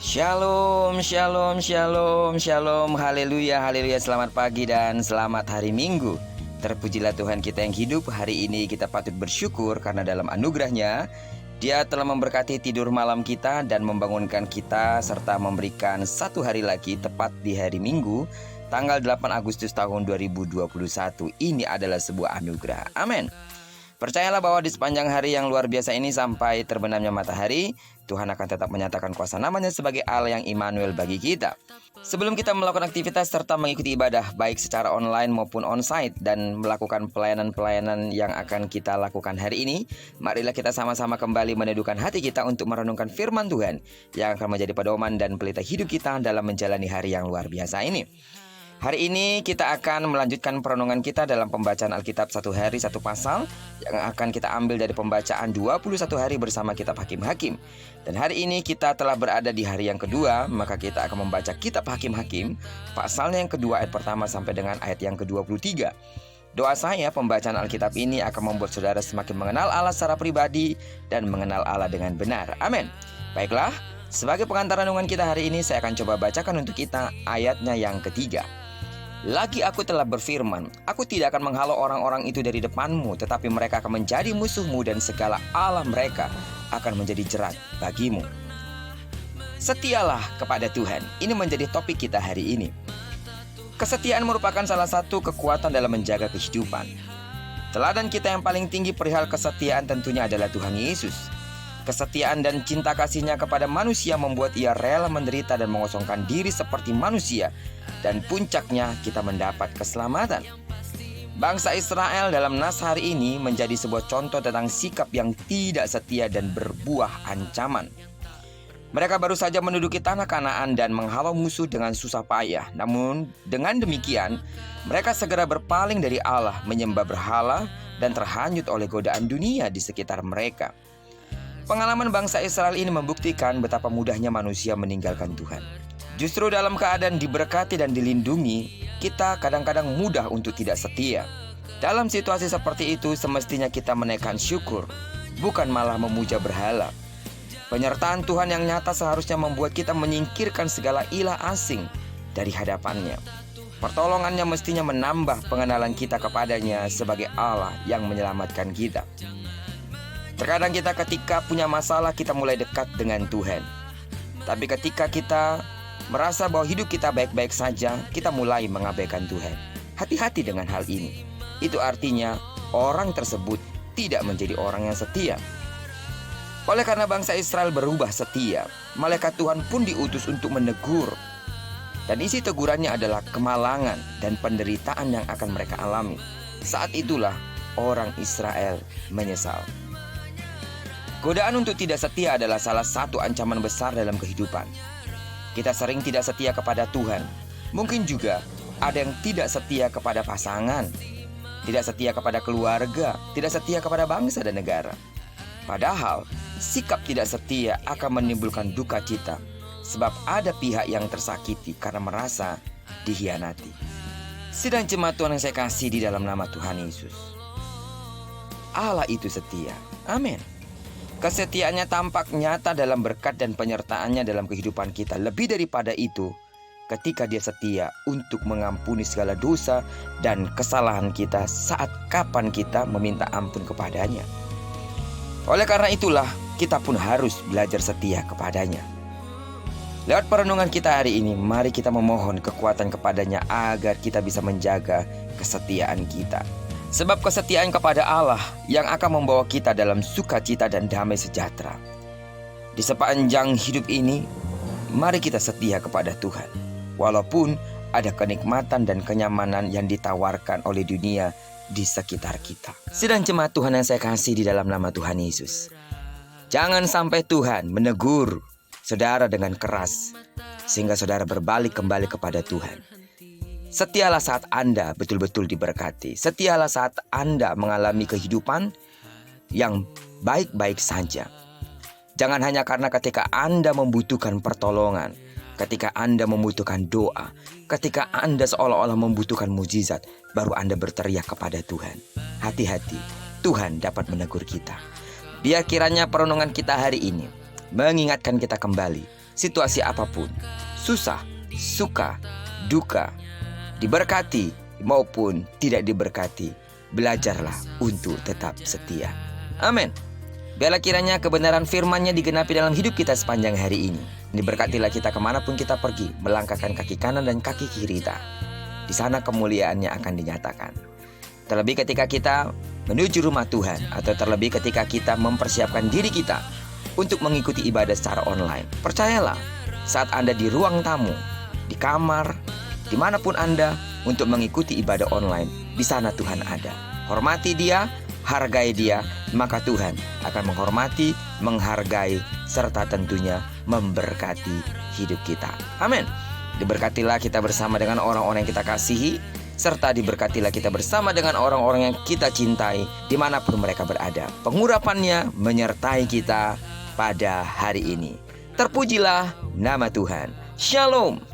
Shalom, shalom, shalom, shalom, haleluya, haleluya. Selamat pagi dan selamat hari Minggu. Terpujilah Tuhan kita yang hidup. Hari ini kita patut bersyukur karena dalam anugerahnya Dia telah memberkati tidur malam kita dan membangunkan kita serta memberikan satu hari lagi tepat di hari Minggu tanggal 8 Agustus tahun 2021. Ini adalah sebuah anugerah. Amin. Percayalah bahwa di sepanjang hari yang luar biasa ini sampai terbenamnya matahari, Tuhan akan tetap menyatakan kuasa namanya sebagai Allah yang Immanuel bagi kita. Sebelum kita melakukan aktivitas serta mengikuti ibadah baik secara online maupun onsite dan melakukan pelayanan-pelayanan yang akan kita lakukan hari ini, marilah kita sama-sama kembali meneduhkan hati kita untuk merenungkan firman Tuhan yang akan menjadi pedoman dan pelita hidup kita dalam menjalani hari yang luar biasa ini. Hari ini kita akan melanjutkan perenungan kita dalam pembacaan Alkitab satu hari satu pasal yang akan kita ambil dari pembacaan 21 hari bersama kitab Hakim-Hakim. Dan hari ini kita telah berada di hari yang kedua, maka kita akan membaca kitab Hakim-Hakim pasalnya yang kedua ayat pertama sampai dengan ayat yang ke-23. Doa saya pembacaan Alkitab ini akan membuat saudara semakin mengenal Allah secara pribadi dan mengenal Allah dengan benar. Amin. Baiklah, sebagai pengantar renungan kita hari ini saya akan coba bacakan untuk kita ayatnya yang ketiga. Lagi aku telah berfirman, aku tidak akan menghalau orang-orang itu dari depanmu, tetapi mereka akan menjadi musuhmu dan segala Allah mereka akan menjadi jerat bagimu. Setialah kepada Tuhan. Ini menjadi topik kita hari ini. Kesetiaan merupakan salah satu kekuatan dalam menjaga kehidupan. Teladan kita yang paling tinggi perihal kesetiaan tentunya adalah Tuhan Yesus. Kesetiaan dan cinta kasih-Nya kepada manusia membuat Ia rela menderita dan mengosongkan diri seperti manusia. Dan puncaknya kita mendapat keselamatan. Bangsa Israel dalam nas hari ini menjadi sebuah contoh tentang sikap yang tidak setia dan berbuah ancaman. Mereka baru saja menduduki tanah Kanaan dan menghalau musuh dengan susah payah. Namun dengan demikian mereka segera berpaling dari Allah, menyembah berhala dan terhanyut oleh godaan dunia di sekitar mereka. Pengalaman bangsa Israel ini membuktikan betapa mudahnya manusia meninggalkan Tuhan. Justru dalam keadaan diberkati dan dilindungi, kita kadang-kadang mudah untuk tidak setia. Dalam situasi seperti itu, semestinya kita menaikkan syukur, bukan malah memuja berhala. Penyertaan Tuhan yang nyata seharusnya membuat kita menyingkirkan segala ilah asing dari hadapannya. Pertolongannya mestinya menambah pengenalan kita kepadanya sebagai Allah yang menyelamatkan kita. Terkadang kita ketika punya masalah kita mulai dekat dengan Tuhan. Tapi ketika kita merasa bahwa hidup kita baik-baik saja, kita mulai mengabaikan Tuhan. Hati-hati dengan hal ini. Itu artinya orang tersebut tidak menjadi orang yang setia. Oleh karena bangsa Israel berubah setia, malaikat Tuhan pun diutus untuk menegur. Dan isi tegurannya adalah kemalangan dan penderitaan yang akan mereka alami. Saat itulah orang Israel menyesal. Godaan untuk tidak setia adalah salah satu ancaman besar dalam kehidupan. Kita sering tidak setia kepada Tuhan. Mungkin juga ada yang tidak setia kepada pasangan, tidak setia kepada keluarga, tidak setia kepada bangsa dan negara. Padahal sikap tidak setia akan menimbulkan duka cita, sebab ada pihak yang tersakiti karena merasa dikhianati. Sidang jemaat Tuhan yang saya kasih di dalam nama Tuhan Yesus, Allah itu setia. Amin. Kesetiaannya tampak nyata dalam berkat dan penyertaannya dalam kehidupan kita. Lebih daripada itu, ketika Dia setia untuk mengampuni segala dosa dan kesalahan kita saat kapan kita meminta ampun kepadanya. Oleh karena itulah, kita pun harus belajar setia kepadanya. Lewat perenungan kita hari ini, mari kita memohon kekuatan kepadanya agar kita bisa menjaga kesetiaan kita. Sebab kesetiaan kepada Allah yang akan membawa kita dalam sukacita dan damai sejahtera. Di sepanjang hidup ini, mari kita setia kepada Tuhan. Walaupun ada kenikmatan dan kenyamanan yang ditawarkan oleh dunia di sekitar kita. Sidang jemaat Tuhan yang saya kasih di dalam nama Tuhan Yesus. Jangan sampai Tuhan menegur saudara dengan keras, sehingga saudara berbalik kembali kepada Tuhan. Setialah saat Anda betul-betul diberkati. Setialah saat Anda mengalami kehidupan yang baik-baik saja. Jangan hanya karena ketika Anda membutuhkan pertolongan, ketika Anda membutuhkan doa, ketika Anda seolah-olah membutuhkan mujizat, baru Anda berteriak kepada Tuhan. Hati-hati, Tuhan dapat menegur kita. Biar kiranya perenungan kita hari ini mengingatkan kita kembali situasi apapun, susah, suka, duka, diberkati maupun tidak diberkati, belajarlah untuk tetap setia. Amin. Biarlah kiranya kebenaran firman-Nya digenapi dalam hidup kita sepanjang hari ini. Diberkatilah kita kemanapun kita pergi, melangkahkan kaki kanan dan kaki kiri kita. Di sana kemuliaan-Nya akan dinyatakan. Terlebih ketika kita menuju rumah Tuhan, atau terlebih ketika kita mempersiapkan diri kita untuk mengikuti ibadah secara online. Percayalah, saat Anda di ruang tamu, di kamar, dimanapun Anda untuk mengikuti ibadah online, di sana Tuhan ada. Hormati Dia, hargai Dia, maka Tuhan akan menghormati, menghargai, serta tentunya memberkati hidup kita. Amin. Diberkatilah kita bersama dengan orang-orang yang kita kasihi, serta diberkatilah kita bersama dengan orang-orang yang kita cintai dimanapun mereka berada. Pengurapan-Nya menyertai kita pada hari ini. Terpujilah nama Tuhan. Shalom.